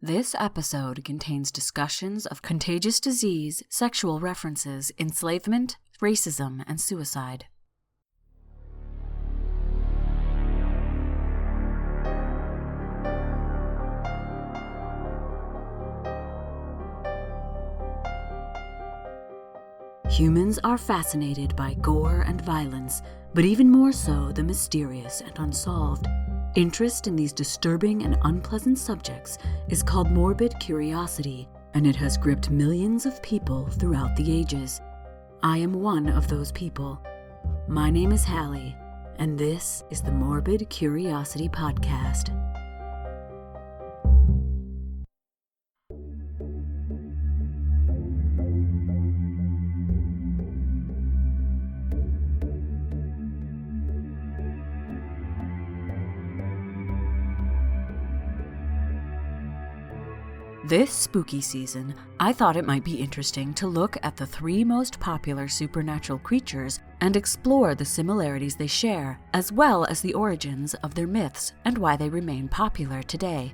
This episode contains discussions of contagious disease, sexual references, enslavement, racism, and suicide. Humans are fascinated by gore and violence, but even more so the mysterious and unsolved. Interest in these disturbing and unpleasant subjects is called morbid curiosity, and it has gripped millions of people throughout the ages. I am one of those people. My name is Hallie, and this is the Morbid Curiosity Podcast. This spooky season, I thought it might be interesting to look at the three most popular supernatural creatures and explore the similarities they share, as well as the origins of their myths and why they remain popular today.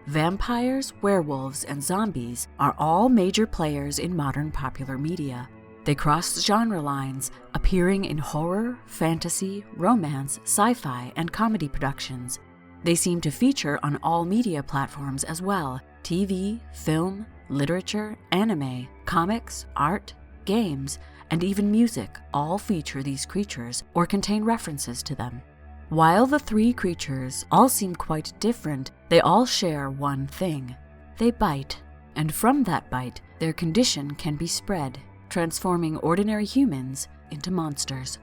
Vampires, werewolves, and zombies are all major players in modern popular media. They cross genre lines, appearing in horror, fantasy, romance, sci-fi, and comedy productions. They seem to feature on all media platforms as well: TV, film, literature, anime, comics, art, games, and even music all feature these creatures or contain references to them. While the three creatures all seem quite different, they all share one thing: they bite, and from that bite, their condition can be spread, transforming ordinary humans into monsters.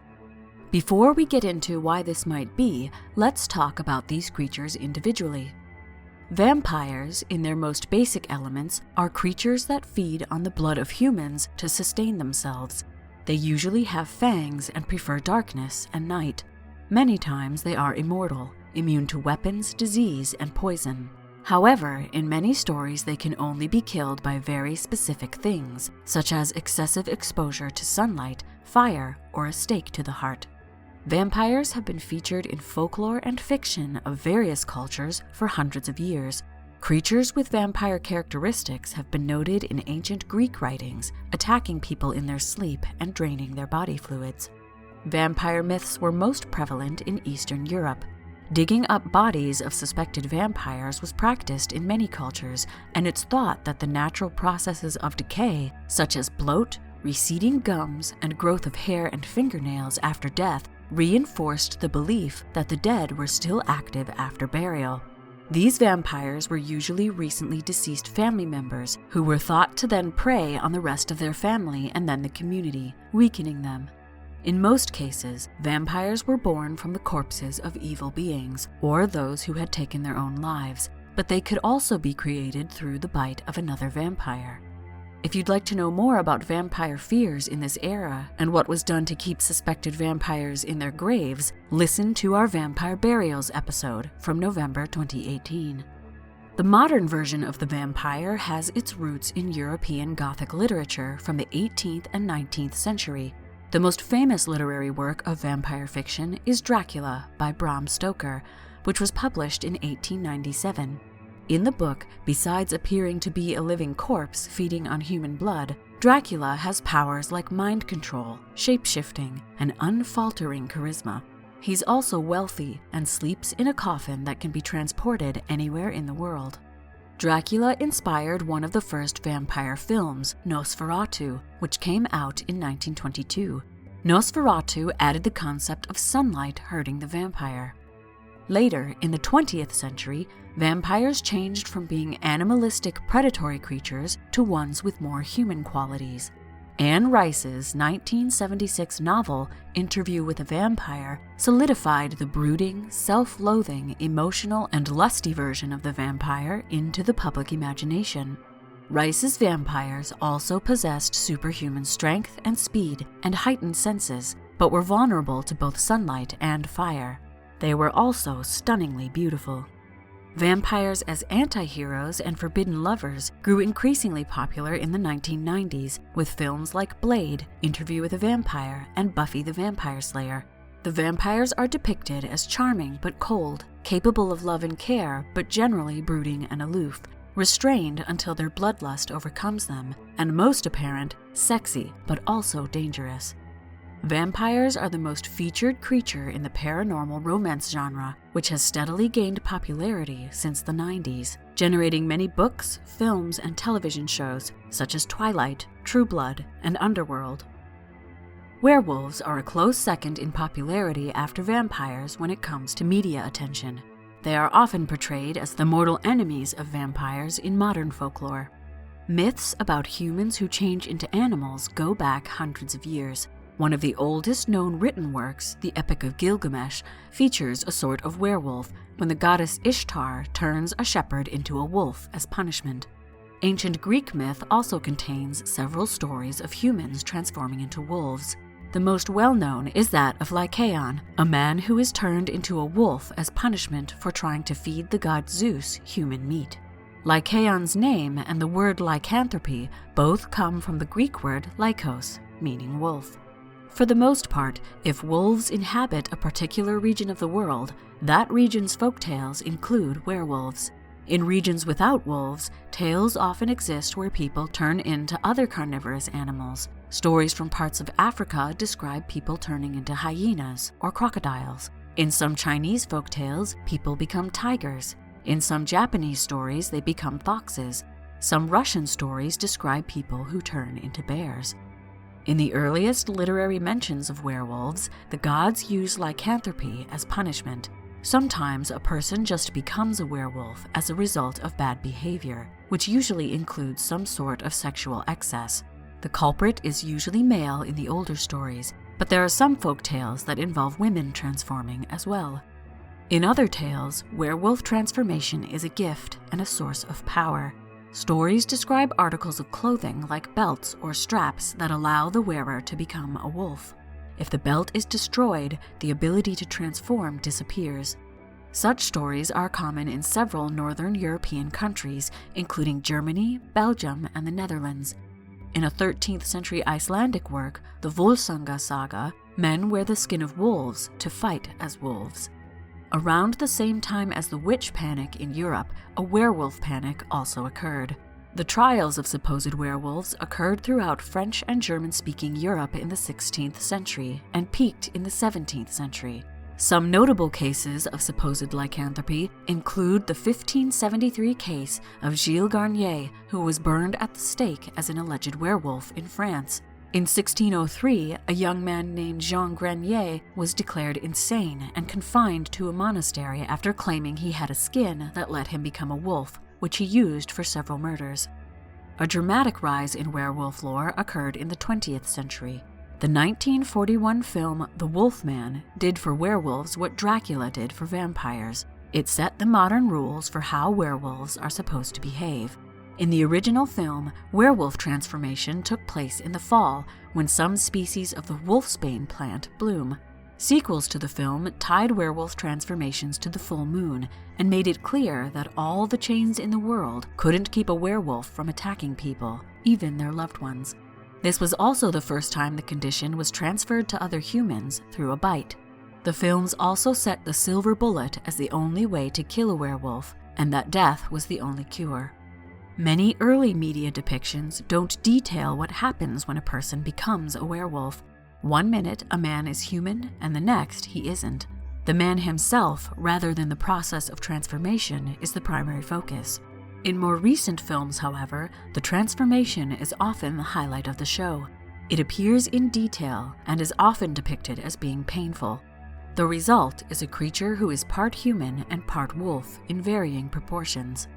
Before we get into why this might be, let's talk about these creatures individually. Vampires, in their most basic elements, are creatures that feed on the blood of humans to sustain themselves. They usually have fangs and prefer darkness and night. Many times they are immortal, immune to weapons, disease, and poison. However, in many stories they can only be killed by very specific things, such as excessive exposure to sunlight, fire, or a stake to the heart. Vampires have been featured in folklore and fiction of various cultures for hundreds of years. Creatures with vampire characteristics have been noted in ancient Greek writings, attacking people in their sleep and draining their body fluids. Vampire myths were most prevalent in Eastern Europe. Digging up bodies of suspected vampires was practiced in many cultures, and it's thought that the natural processes of decay, such as bloat, receding gums, and growth of hair and fingernails after death, reinforced the belief that the dead were still active after burial. These vampires were usually recently deceased family members who were thought to then prey on the rest of their family and then the community, weakening them. In most cases, vampires were born from the corpses of evil beings or those who had taken their own lives, but they could also be created through the bite of another vampire. If you'd like to know more about vampire fears in this era and what was done to keep suspected vampires in their graves, listen to our Vampire Burials episode from November 2018. The modern version of the vampire has its roots in European Gothic literature from the 18th and 19th century. The most famous literary work of vampire fiction is Dracula by Bram Stoker, which was published in 1897. In the book, besides appearing to be a living corpse feeding on human blood, Dracula has powers like mind control, shape-shifting, and unfaltering charisma. He's also wealthy and sleeps in a coffin that can be transported anywhere in the world. Dracula inspired one of the first vampire films, Nosferatu, which came out in 1922. Nosferatu added the concept of sunlight hurting the vampire. Later, in the 20th century, vampires changed from being animalistic predatory creatures to ones with more human qualities. Anne Rice's 1976 novel, Interview with a Vampire, solidified the brooding, self-loathing, emotional, and lusty version of the vampire into the public imagination. Rice's vampires also possessed superhuman strength and speed and heightened senses, but were vulnerable to both sunlight and fire. They were also stunningly beautiful. Vampires as anti-heroes and forbidden lovers grew increasingly popular in the 1990s with films like Blade, Interview with a Vampire, and Buffy the Vampire Slayer. The vampires are depicted as charming but cold, capable of love and care but generally brooding and aloof. restrained until their bloodlust overcomes them, and most apparent, sexy but also dangerous. Vampires are the most featured creature in the paranormal romance genre, which has steadily gained popularity since the 90s, generating many books, films, and television shows such as Twilight, True Blood, and Underworld. Werewolves are a close second in popularity after vampires when it comes to media attention. They are often portrayed as the mortal enemies of vampires in modern folklore. Myths about humans who change into animals go back hundreds of years. One of the oldest known written works, the Epic of Gilgamesh, features a sort of werewolf when the goddess Ishtar turns a shepherd into a wolf as punishment. Ancient Greek myth also contains several stories of humans transforming into wolves. The most well-known is that of Lycaon, a man who is turned into a wolf as punishment for trying to feed the god Zeus human meat. Lycaon's name and the word lycanthropy both come from the Greek word lykos, meaning wolf. For the most part, if wolves inhabit a particular region of the world, that region's folktales include werewolves. In regions without wolves, tales often exist where people turn into other carnivorous animals. Stories from parts of Africa describe people turning into hyenas or crocodiles. In some Chinese folktales, people become tigers. In some Japanese stories, they become foxes. Some Russian stories describe people who turn into bears. In the earliest literary mentions of werewolves, the gods use lycanthropy as punishment. Sometimes a person just becomes a werewolf as a result of bad behavior, which usually includes some sort of sexual excess. The culprit is usually male in the older stories, but there are some folk tales that involve women transforming as well. In other tales, werewolf transformation is a gift and a source of power. Stories describe articles of clothing like belts or straps that allow the wearer to become a wolf. If the belt is destroyed, the ability to transform disappears. Such stories are common in several northern European countries, including Germany, Belgium, and the Netherlands. In a 13th century Icelandic work, the Volsunga saga, men wear the skin of wolves to fight as wolves. Around the same time as the witch panic in Europe, a werewolf panic also occurred. The trials of supposed werewolves occurred throughout French and German-speaking Europe in the 16th century and peaked in the 17th century. Some notable cases of supposed lycanthropy include the 1573 case of Gilles Garnier, who was burned at the stake as an alleged werewolf in France. In 1603, a young man named Jean Grenier was declared insane and confined to a monastery after claiming he had a skin that let him become a wolf, which he used for several murders. A dramatic rise in werewolf lore occurred in the 20th century. The 1941 film The Wolfman did for werewolves what Dracula did for vampires. It set the modern rules for how werewolves are supposed to behave. In the original film, werewolf transformation took place in the fall when some species of the wolfsbane plant bloom. Sequels to the film tied werewolf transformations to the full moon and made it clear that all the chains in the world couldn't keep a werewolf from attacking people, even their loved ones. This was also the first time the condition was transferred to other humans through a bite. The films also set the silver bullet as the only way to kill a werewolf, and that death was the only cure. Many early media depictions don't detail what happens when a person becomes a werewolf. One minute a man is human, and the next he isn't. The man himself, rather than the process of transformation, is the primary focus. In more recent films, however, the transformation is often the highlight of the show. It appears in detail and is often depicted as being painful. The result is a creature who is part human and part wolf in varying proportions.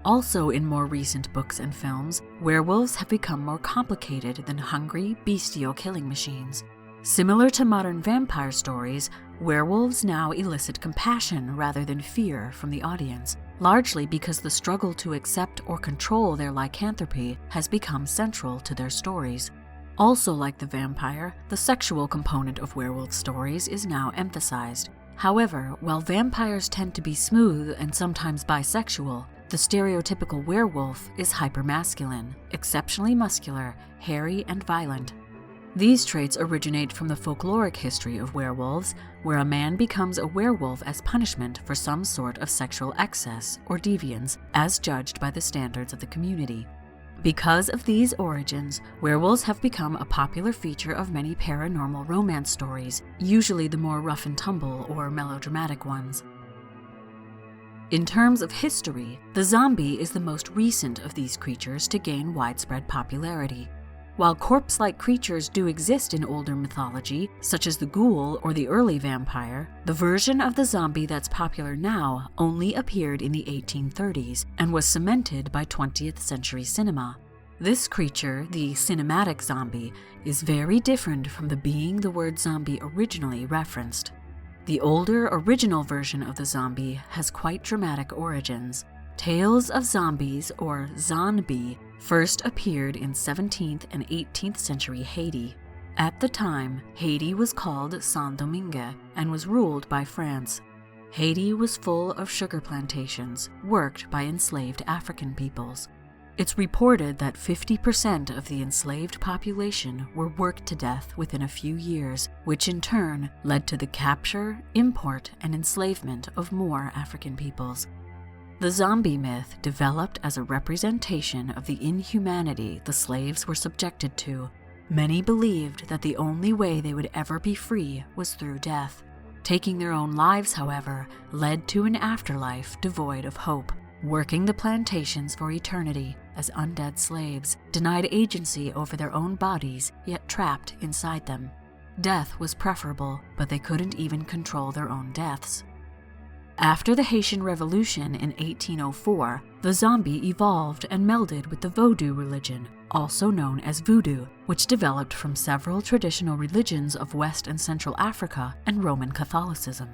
Also in more recent books and films, werewolves have become more complicated than hungry, bestial killing machines. Similar to modern vampire stories, werewolves now elicit compassion rather than fear from the audience, largely because the struggle to accept or control their lycanthropy has become central to their stories. Also like the vampire, the sexual component of werewolf stories is now emphasized. However, while vampires tend to be smooth and sometimes bisexual, the stereotypical werewolf is hypermasculine, exceptionally muscular, hairy, and violent. These traits originate from the folkloric history of werewolves, where a man becomes a werewolf as punishment for some sort of sexual excess or deviance, as judged by the standards of the community. Because of these origins, werewolves have become a popular feature of many paranormal romance stories, usually the more rough and tumble or melodramatic ones. In terms of history, the zombie is the most recent of these creatures to gain widespread popularity. While corpse-like creatures do exist in older mythology, such as the ghoul or the early vampire, the version of the zombie that's popular now only appeared in the 1830s and was cemented by 20th century cinema. This creature, the cinematic zombie, is very different from the being the word zombie originally referenced. The older original version of the zombie has quite dramatic origins. Tales of zombies, or zombie, first appeared in 17th and 18th century Haiti. At the time, Haiti was called Saint-Domingue and was ruled by France. Haiti was full of sugar plantations, worked by enslaved African peoples. It's reported that 50% of the enslaved population were worked to death within a few years, which in turn led to the capture, import, and enslavement of more African peoples. The zombie myth developed as a representation of the inhumanity the slaves were subjected to. Many believed that the only way they would ever be free was through death. Taking their own lives, however, led to an afterlife devoid of hope, working the plantations for eternity as undead slaves, denied agency over their own bodies, yet trapped inside them. Death was preferable, but they couldn't even control their own deaths. After the Haitian Revolution in 1804, the zombie evolved and melded with the Vodou religion, also known as voodoo, which developed from several traditional religions of West and Central Africa and Roman Catholicism.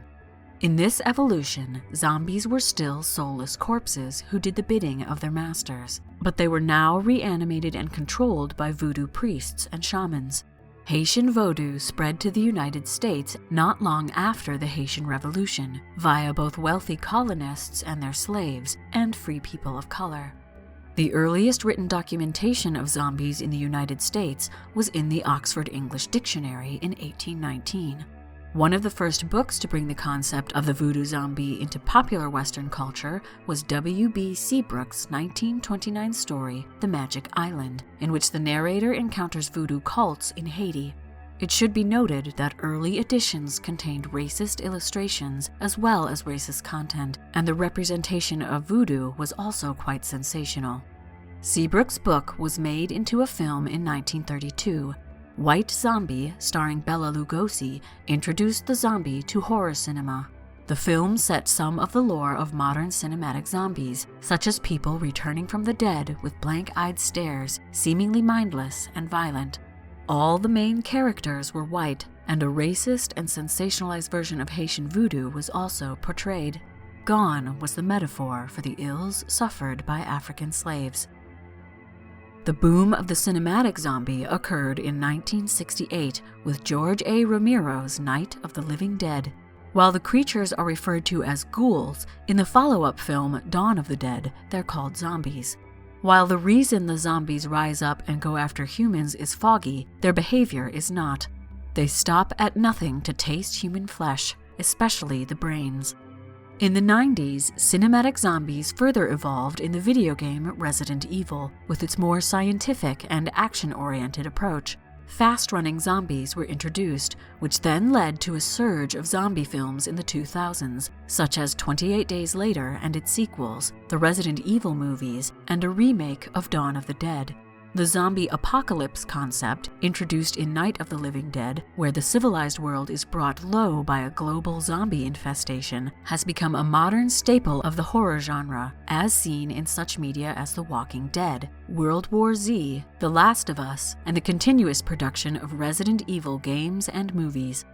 In this evolution, zombies were still soulless corpses who did the bidding of their masters, but they were now reanimated and controlled by voodoo priests and shamans. Haitian Vodou spread to the United States not long after the Haitian Revolution, via both wealthy colonists and their slaves, and free people of color. The earliest written documentation of zombies in the United States was in the Oxford English Dictionary in 1819. One of the first books to bring the concept of the voodoo zombie into popular Western culture was W.B. Seabrook's 1929 story, The Magic Island, in which the narrator encounters voodoo cults in Haiti. It should be noted that early editions contained racist illustrations as well as racist content, and the representation of voodoo was also quite sensational. Seabrook's book was made into a film in 1932. White Zombie, starring Bela Lugosi, introduced the zombie to horror cinema. The film set some of the lore of modern cinematic zombies, such as people returning from the dead with blank-eyed stares, seemingly mindless and violent. All the main characters were white, and a racist and sensationalized version of Haitian voodoo was also portrayed. Gone was the metaphor for the ills suffered by African slaves. The boom of the cinematic zombie occurred in 1968 with George A. Romero's Night of the Living Dead. While the creatures are referred to as ghouls, in the follow-up film Dawn of the Dead, they're called zombies. While the reason the zombies rise up and go after humans is foggy, their behavior is not. They stop at nothing to taste human flesh, especially the brains. In the 90s, cinematic zombies further evolved in the video game Resident Evil, with its more scientific and action-oriented approach. Fast-running zombies were introduced, which then led to a surge of zombie films in the 2000s, such as 28 Days Later and its sequels, the Resident Evil movies, and a remake of Dawn of the Dead. The zombie apocalypse concept, introduced in Night of the Living Dead, where the civilized world is brought low by a global zombie infestation, has become a modern staple of the horror genre, as seen in such media as The Walking Dead, World War Z, The Last of Us, and the continuous production of Resident Evil games and movies.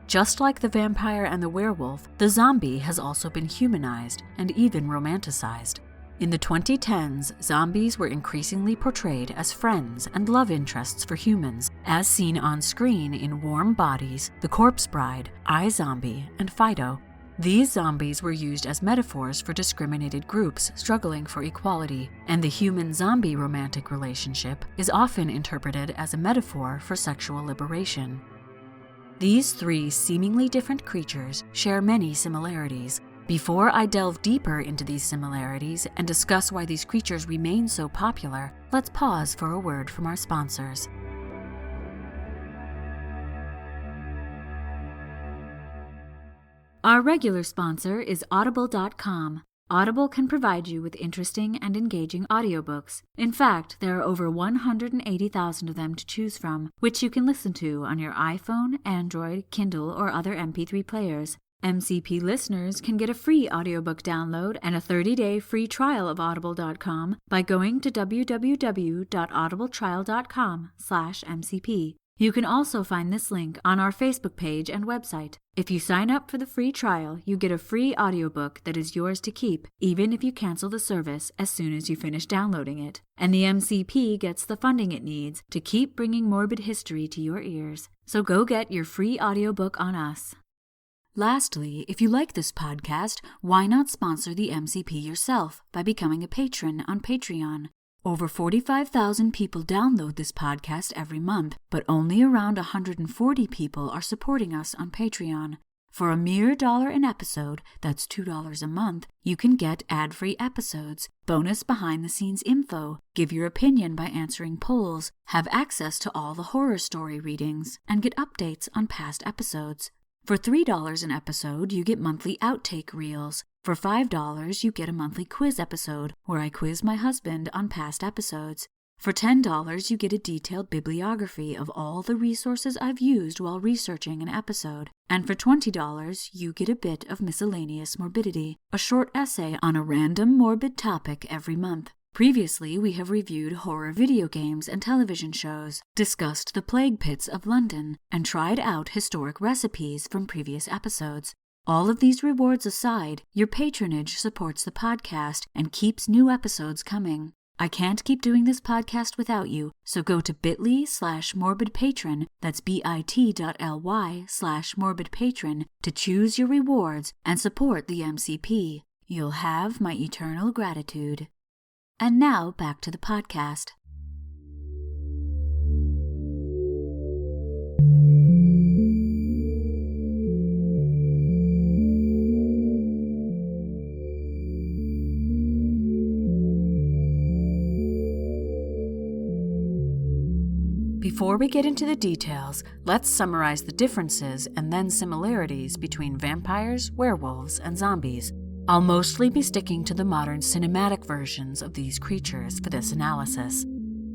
Just like the vampire and the werewolf, the zombie has also been humanized and even romanticized. In the 2010s, zombies were increasingly portrayed as friends and love interests for humans, as seen on screen in Warm Bodies, The Corpse Bride, iZombie, and Fido. These zombies were used as metaphors for discriminated groups struggling for equality, and the human-zombie romantic relationship is often interpreted as a metaphor for sexual liberation. These three seemingly different creatures share many similarities. Before I delve deeper into these similarities and discuss why these creatures remain so popular, let's pause for a word from our sponsors. Our regular sponsor is Audible.com. Audible can provide you with interesting and engaging audiobooks. In fact, there are over 180,000 of them to choose from, which you can listen to on your iPhone, Android, Kindle, or other MP3 players. MCP listeners can get a free audiobook download and a 30-day free trial of Audible.com by going to www.audibletrial.com/MCP. You can also find this link on our Facebook page and website. If you sign up for the free trial, you get a free audiobook that is yours to keep, even if you cancel the service as soon as you finish downloading it. And the MCP gets the funding it needs to keep bringing morbid history to your ears. So go get your free audiobook on us. Lastly, if you like this podcast, why not sponsor the MCP yourself by becoming a patron on Patreon? Over 45,000 people download this podcast every month, but only around 140 people are supporting us on Patreon. For a mere $1 an episode, that's $2 a month, you can get ad-free episodes, bonus behind-the-scenes info, give your opinion by answering polls, have access to all the horror story readings, and get updates on past episodes. For $3 an episode, you get monthly outtake reels. For $5, you get a monthly quiz episode where I quiz my husband on past episodes. For $10, you get a detailed bibliography of all the resources I've used while researching an episode. And for $20, you get a bit of miscellaneous morbidity, a short essay on a random morbid topic every month. Previously, we have reviewed horror video games and television shows, discussed the plague pits of London, and tried out historic recipes from previous episodes. All of these rewards aside, your patronage supports the podcast and keeps new episodes coming. I can't keep doing this podcast without you, so go to bit.ly/morbidpatron, that's bit.ly/morbidpatron, to choose your rewards and support the MCP. You'll have my eternal gratitude. And now, back to the podcast. Before we get into the details, let's summarize the differences and then similarities between vampires, werewolves, and zombies. I'll mostly be sticking to the modern cinematic versions of these creatures for this analysis.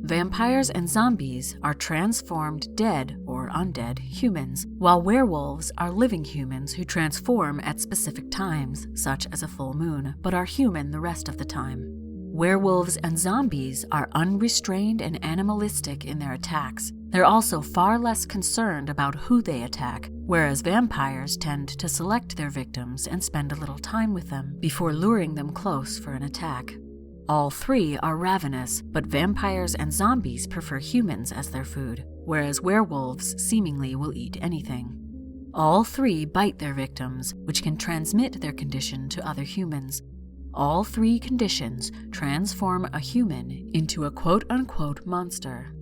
Vampires and zombies are transformed dead or undead humans, while werewolves are living humans who transform at specific times, such as a full moon, but are human the rest of the time. Werewolves and zombies are unrestrained and animalistic in their attacks. They're also far less concerned about who they attack, whereas vampires tend to select their victims and spend a little time with them before luring them close for an attack. All three are ravenous, but vampires and zombies prefer humans as their food, whereas werewolves seemingly will eat anything. All three bite their victims, which can transmit their condition to other humans. All three conditions transform a human into a quote-unquote monster.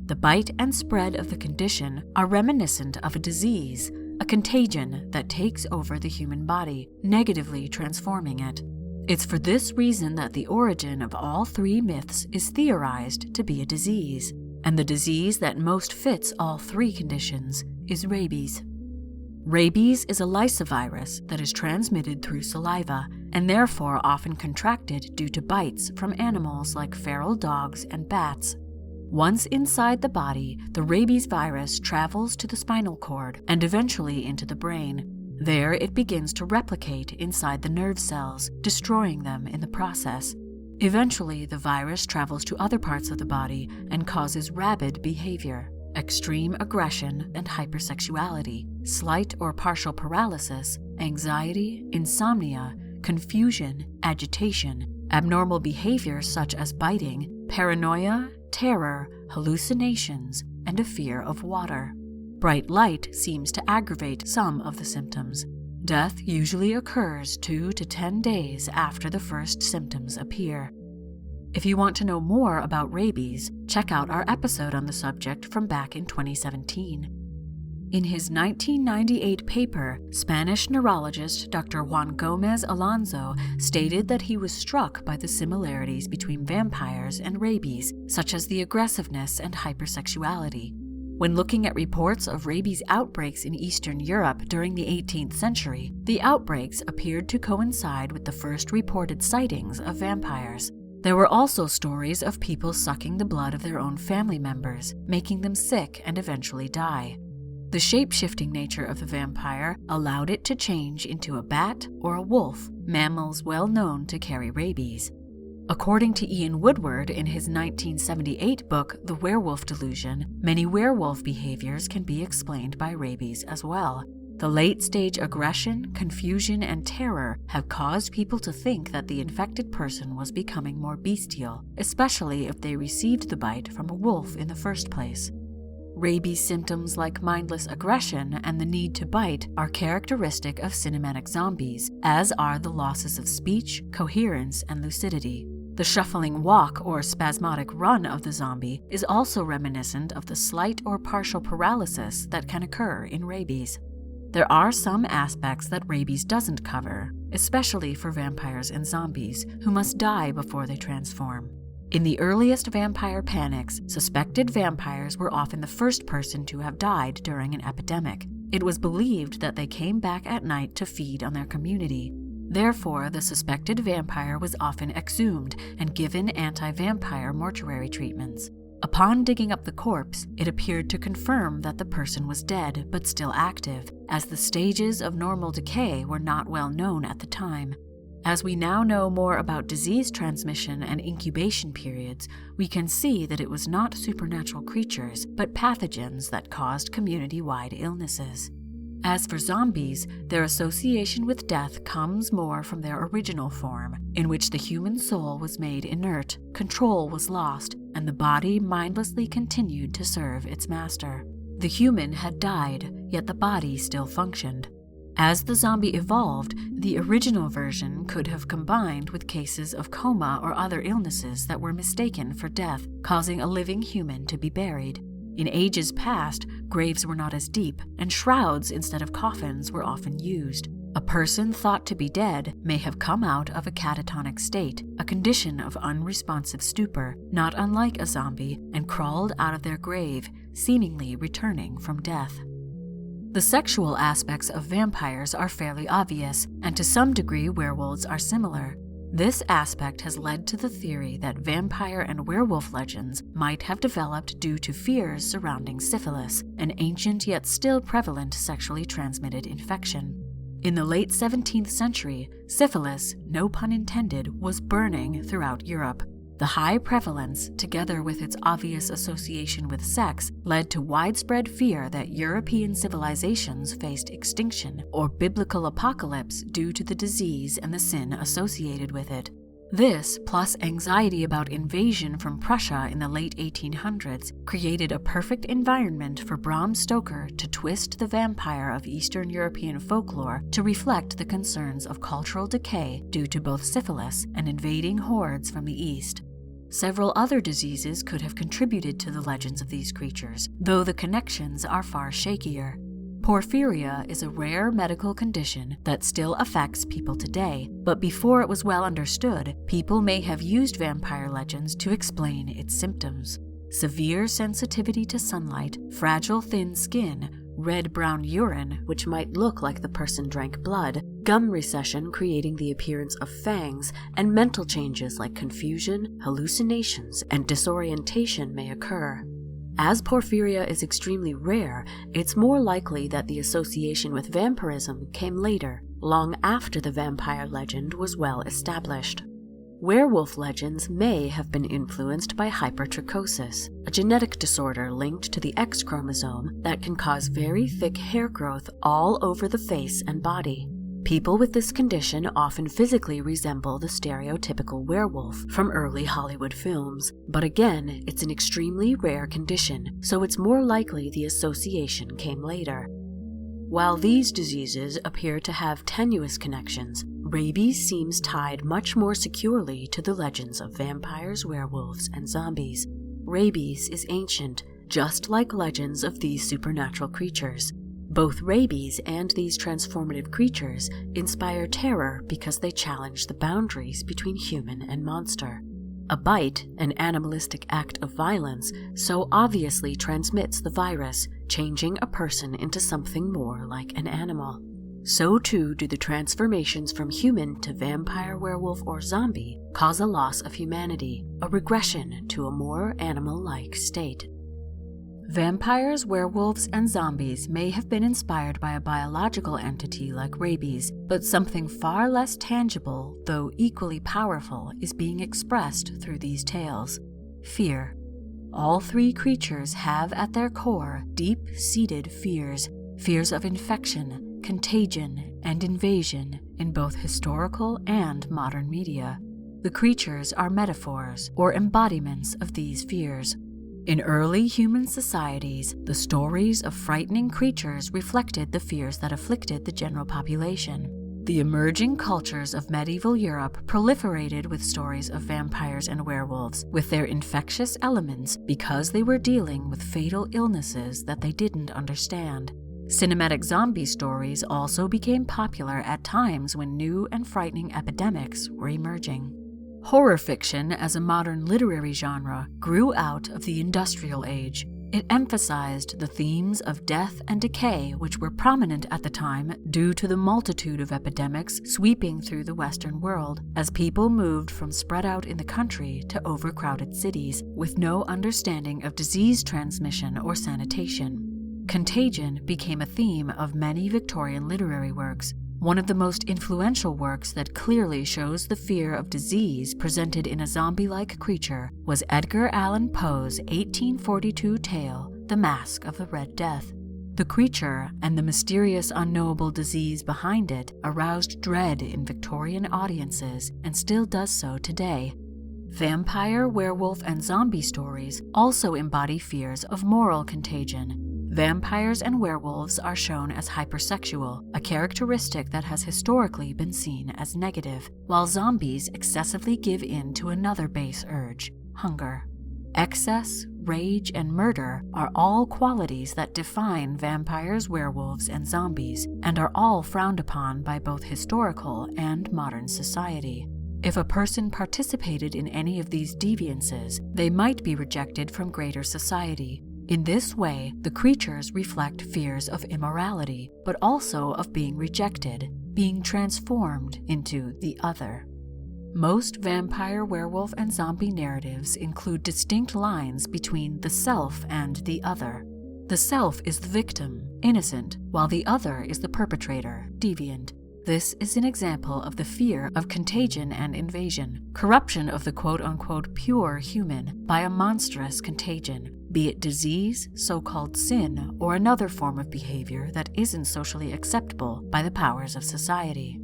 The bite and spread of the condition are reminiscent of a disease, a contagion that takes over the human body, negatively transforming it. It's for this reason that the origin of all three myths is theorized to be a disease, and the disease that most fits all three conditions is rabies. Rabies is a lysovirus that is transmitted through saliva and therefore often contracted due to bites from animals like feral dogs and bats. Once inside the body, the rabies virus travels to the spinal cord and eventually into the brain. There it begins to replicate inside the nerve cells, destroying them in the process. Eventually, the virus travels to other parts of the body and causes rabid behavior, extreme aggression and hypersexuality, slight or partial paralysis, anxiety, insomnia, confusion, agitation, abnormal behavior such as biting, paranoia, terror, hallucinations, and a fear of water. Bright light seems to aggravate some of the symptoms. Death usually occurs 2 to 10 days after the first symptoms appear. If you want to know more about rabies, check out our episode on the subject from back in 2017. In his 1998 paper, Spanish neurologist Dr. Juan Gomez Alonso stated that he was struck by the similarities between vampires and rabies, such as the aggressiveness and hypersexuality. When looking at reports of rabies outbreaks in Eastern Europe during the 18th century, the outbreaks appeared to coincide with the first reported sightings of vampires. There were also stories of people sucking the blood of their own family members, making them sick and eventually die. The shape-shifting nature of the vampire allowed it to change into a bat or a wolf, mammals well known to carry rabies. According to Ian Woodward in his 1978 book, The Werewolf Delusion, many werewolf behaviors can be explained by rabies as well. The late-stage aggression, confusion, and terror have caused people to think that the infected person was becoming more bestial, especially if they received the bite from a wolf in the first place. Rabies symptoms like mindless aggression and the need to bite are characteristic of cinematic zombies, as are the losses of speech, coherence, and lucidity. The shuffling walk or spasmodic run of the zombie is also reminiscent of the slight or partial paralysis that can occur in rabies. There are some aspects that rabies doesn't cover, especially for vampires and zombies, who must die before they transform. In the earliest vampire panics, suspected vampires were often the first person to have died during an epidemic. It was believed that they came back at night to feed on their community. Therefore, the suspected vampire was often exhumed and given anti-vampire mortuary treatments. Upon digging up the corpse, it appeared to confirm that the person was dead but still active, as the stages of normal decay were not well known at the time. As we now know more about disease transmission and incubation periods, we can see that it was not supernatural creatures, but pathogens that caused community-wide illnesses. As for zombies, their association with death comes more from their original form, in which the human soul was made inert, control was lost, and the body mindlessly continued to serve its master. The human had died, yet the body still functioned. As the zombie evolved, the original version could have combined with cases of coma or other illnesses that were mistaken for death, causing a living human to be buried. In ages past, graves were not as deep, and shrouds instead of coffins were often used. A person thought to be dead may have come out of a catatonic state, a condition of unresponsive stupor, not unlike a zombie, and crawled out of their grave, seemingly returning from death. The sexual aspects of vampires are fairly obvious, and to some degree werewolves are similar. This aspect has led to the theory that vampire and werewolf legends might have developed due to fears surrounding syphilis, an ancient yet still prevalent sexually transmitted infection. In the late 17th century, syphilis, no pun intended, was burning throughout Europe. The high prevalence, together with its obvious association with sex, led to widespread fear that European civilizations faced extinction or biblical apocalypse due to the disease and the sin associated with it. This, plus anxiety about invasion from Prussia in the late 1800s, created a perfect environment for Bram Stoker to twist the vampire of Eastern European folklore to reflect the concerns of cultural decay due to both syphilis and invading hordes from the East. Several other diseases could have contributed to the legends of these creatures, though the connections are far shakier. Porphyria is a rare medical condition that still affects people today, but before it was well understood, people may have used vampire legends to explain its symptoms. Severe sensitivity to sunlight, fragile thin skin, red-brown urine, which might look like the person drank blood, gum recession creating the appearance of fangs, and mental changes like confusion, hallucinations, and disorientation may occur. As porphyria is extremely rare, it's more likely that the association with vampirism came later, long after the vampire legend was well established. Werewolf legends may have been influenced by hypertrichosis, a genetic disorder linked to the X chromosome that can cause very thick hair growth all over the face and body. People with this condition often physically resemble the stereotypical werewolf from early Hollywood films, but again, it's an extremely rare condition, so it's more likely the association came later. While these diseases appear to have tenuous connections, rabies seems tied much more securely to the legends of vampires, werewolves, and zombies. Rabies is ancient, just like legends of these supernatural creatures. Both rabies and these transformative creatures inspire terror because they challenge the boundaries between human and monster. A bite, an animalistic act of violence, so obviously transmits the virus, changing a person into something more like an animal. So too do the transformations from human to vampire, werewolf, or zombie cause a loss of humanity, a regression to a more animal-like state. Vampires, werewolves, and zombies may have been inspired by a biological entity like rabies, but something far less tangible, though equally powerful, is being expressed through these tales: fear. All three creatures have at their core deep-seated fears of infection, contagion, and invasion in both historical and modern media. The creatures are metaphors or embodiments of these fears. In early human societies, the stories of frightening creatures reflected the fears that afflicted the general population. The emerging cultures of medieval Europe proliferated with stories of vampires and werewolves, with their infectious elements, because they were dealing with fatal illnesses that they didn't understand. Cinematic zombie stories also became popular at times when new and frightening epidemics were emerging. Horror fiction, as a modern literary genre, grew out of the Industrial Age. It emphasized the themes of death and decay, which were prominent at the time due to the multitude of epidemics sweeping through the Western world, as people moved from spread out in the country to overcrowded cities, with no understanding of disease transmission or sanitation. Contagion became a theme of many Victorian literary works. One of the most influential works that clearly shows the fear of disease presented in a zombie-like creature was Edgar Allan Poe's 1842 tale, The Mask of the Red Death. The creature and the mysterious unknowable disease behind it aroused dread in Victorian audiences and still does so today. Vampire, werewolf, and zombie stories also embody fears of moral contagion. Vampires and werewolves are shown as hypersexual, a characteristic that has historically been seen as negative, while zombies excessively give in to another base urge: hunger. Excess, rage, and murder are all qualities that define vampires, werewolves, and zombies, and are all frowned upon by both historical and modern society. If a person participated in any of these deviances, they might be rejected from greater society. In this way, the creatures reflect fears of immorality, but also of being rejected, being transformed into the other. Most vampire, werewolf, and zombie narratives include distinct lines between the self and the other. The self is the victim, innocent, while the other is the perpetrator, deviant. This is an example of the fear of contagion and invasion, corruption of the quote-unquote pure human by a monstrous contagion, be it disease, so-called sin, or another form of behavior that isn't socially acceptable by the powers of society.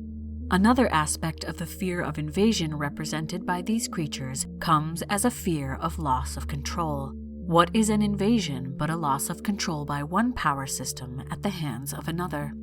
Another aspect of the fear of invasion represented by these creatures comes as a fear of loss of control. What is an invasion but a loss of control by one power system at the hands of another?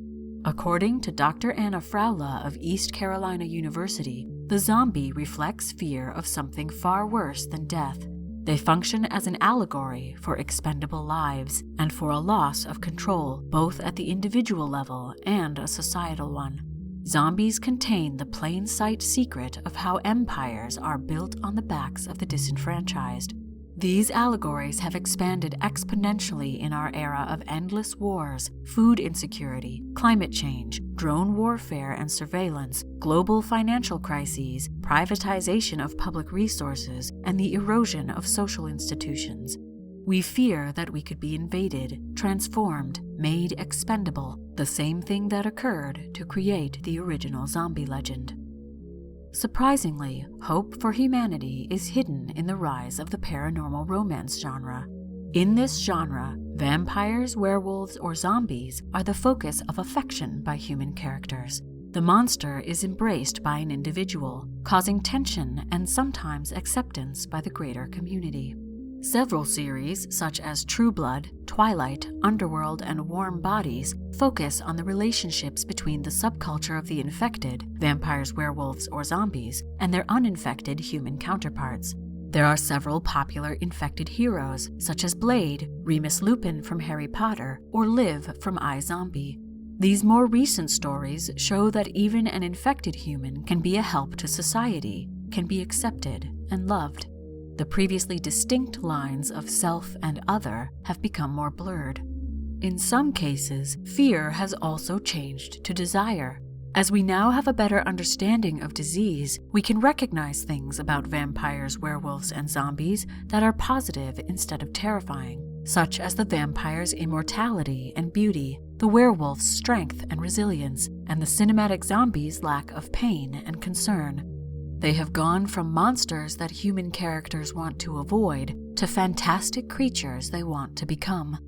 According to Dr. Anna Fraula of East Carolina University, the zombie reflects fear of something far worse than death. They function as an allegory for expendable lives and for a loss of control, both at the individual level and a societal one. Zombies contain the plain sight secret of how empires are built on the backs of the disenfranchised. These allegories have expanded exponentially in our era of endless wars, food insecurity, climate change, drone warfare and surveillance, global financial crises, privatization of public resources, and the erosion of social institutions. We fear that we could be invaded, transformed, made expendable, the same thing that occurred to create the original zombie legend. Surprisingly, hope for humanity is hidden in the rise of the paranormal romance genre. In this genre, vampires, werewolves, or zombies are the focus of affection by human characters. The monster is embraced by an individual, causing tension and sometimes acceptance by the greater community. Several series, such as True Blood, Twilight, Underworld, and Warm Bodies, focus on the relationships between the subculture of the infected, vampires, werewolves, or zombies, and their uninfected human counterparts. There are several popular infected heroes, such as Blade, Remus Lupin from Harry Potter, or Liv from iZombie. These more recent stories show that even an infected human can be a help to society, can be accepted and loved. The previously distinct lines of self and other have become more blurred. In some cases, fear has also changed to desire. As we now have a better understanding of disease, we can recognize things about vampires, werewolves, and zombies that are positive instead of terrifying, such as the vampire's immortality and beauty, the werewolf's strength and resilience, and the cinematic zombie's lack of pain and concern. They have gone from monsters that human characters want to avoid to fantastic creatures they want to become.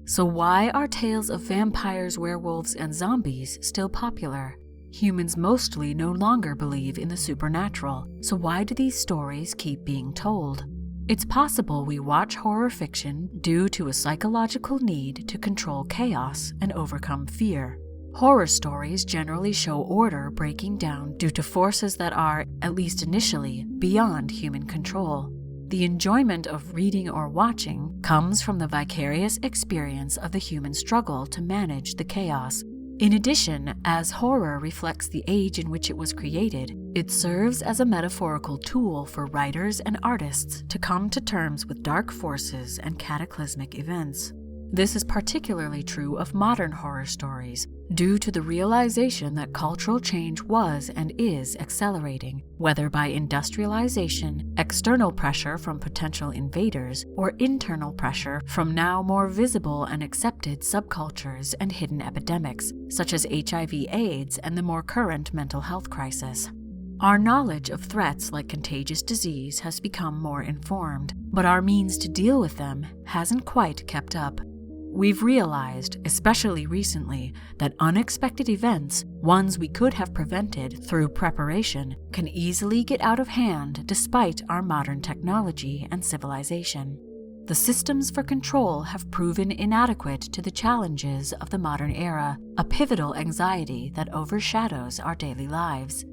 So why are tales of vampires, werewolves, and zombies still popular? Humans mostly no longer believe in the supernatural, so why do these stories keep being told? It's possible we watch horror fiction due to a psychological need to control chaos and overcome fear. Horror stories generally show order breaking down due to forces that are, at least initially, beyond human control. The enjoyment of reading or watching comes from the vicarious experience of the human struggle to manage the chaos. In addition, as horror reflects the age in which it was created, it serves as a metaphorical tool for writers and artists to come to terms with dark forces and cataclysmic events. This is particularly true of modern horror stories, due to the realization that cultural change was and is accelerating, whether by industrialization, external pressure from potential invaders, or internal pressure from now more visible and accepted subcultures and hidden epidemics, such as HIV/AIDS and the more current mental health crisis. Our knowledge of threats like contagious disease has become more informed, but our means to deal with them hasn't quite kept up. We've realized, especially recently, that unexpected events, ones we could have prevented through preparation, can easily get out of hand despite our modern technology and civilization. The systems for control have proven inadequate to the challenges of the modern era, a pivotal anxiety that overshadows our daily lives.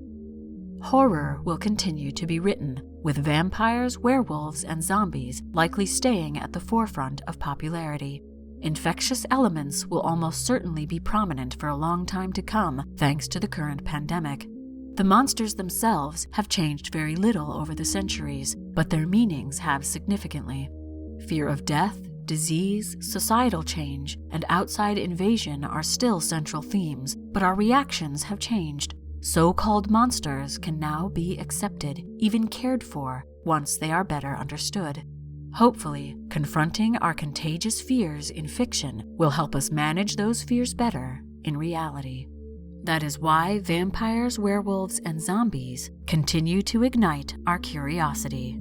Horror will continue to be written, with vampires, werewolves, and zombies likely staying at the forefront of popularity. Infectious elements will almost certainly be prominent for a long time to come, thanks to the current pandemic. The monsters themselves have changed very little over the centuries, but their meanings have significantly. Fear of death, disease, societal change, and outside invasion are still central themes, but our reactions have changed. So-called monsters can now be accepted, even cared for, once they are better understood. Hopefully, confronting our contagious fears in fiction will help us manage those fears better in reality. That is why vampires, werewolves, and zombies continue to ignite our curiosity.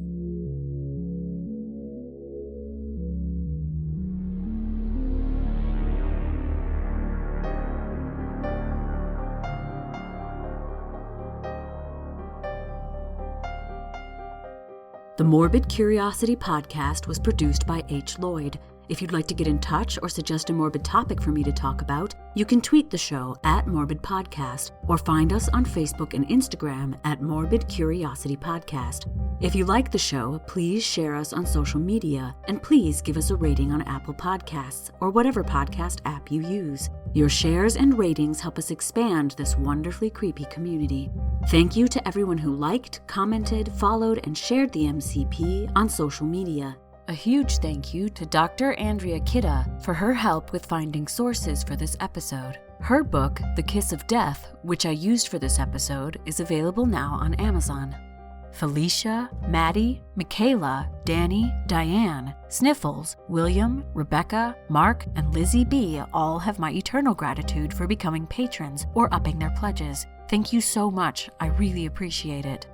The Morbid Curiosity podcast was produced by H. Lloyd. If you'd like to get in touch or suggest a morbid topic for me to talk about, you can tweet the show at Morbid Podcast or find us on Facebook and Instagram at Morbid Curiosity Podcast. If you like the show, please share us on social media and please give us a rating on Apple Podcasts or whatever podcast app you use. Your shares and ratings help us expand this wonderfully creepy community. Thank you to everyone who liked, commented, followed, and shared the MCP on social media. A huge thank you to Dr. Andrea Kidda for her help with finding sources for this episode. Her book, The Kiss of Death, which I used for this episode, is available now on Amazon. Felicia, Maddie, Michaela, Danny, Diane, Sniffles, William, Rebecca, Mark, and Lizzie B. all have my eternal gratitude for becoming patrons or upping their pledges. Thank you so much. I really appreciate it.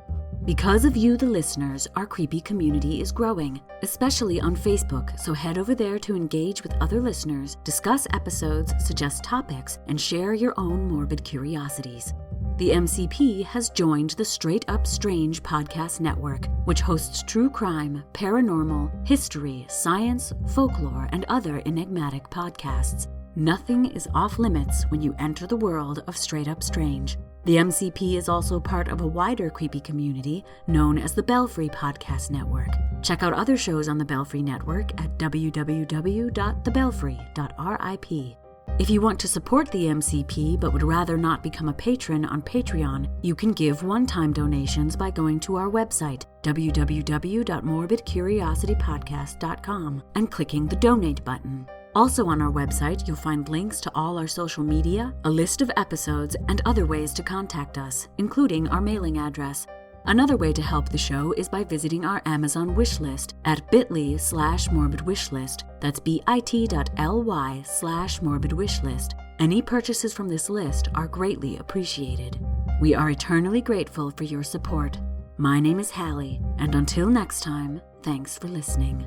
Because of you, the listeners, our creepy community is growing, especially on Facebook, so head over there to engage with other listeners, discuss episodes, suggest topics, and share your own morbid curiosities. the MCP has joined the Straight Up Strange podcast network, which hosts true crime, paranormal, history, science, folklore, and other enigmatic podcasts. Nothing is off limits when you enter the world of Straight Up Strange. The MCP is also part of a wider creepy community known as the Belfry Podcast Network. Check out other shows on the Belfry Network at www.thebelfry.rip. If you want to support the MCP but would rather not become a patron on Patreon, you can give one-time donations by going to our website, www.morbidcuriositypodcast.com, and clicking the donate button. Also on our website, you'll find links to all our social media, a list of episodes, and other ways to contact us, including our mailing address. Another way to help the show is by visiting our Amazon wishlist at bit.ly/morbidwishlist. That's bit.ly/morbidwishlist. Any purchases from this list are greatly appreciated. We are eternally grateful for your support. My name is Hallie, and until next time, thanks for listening.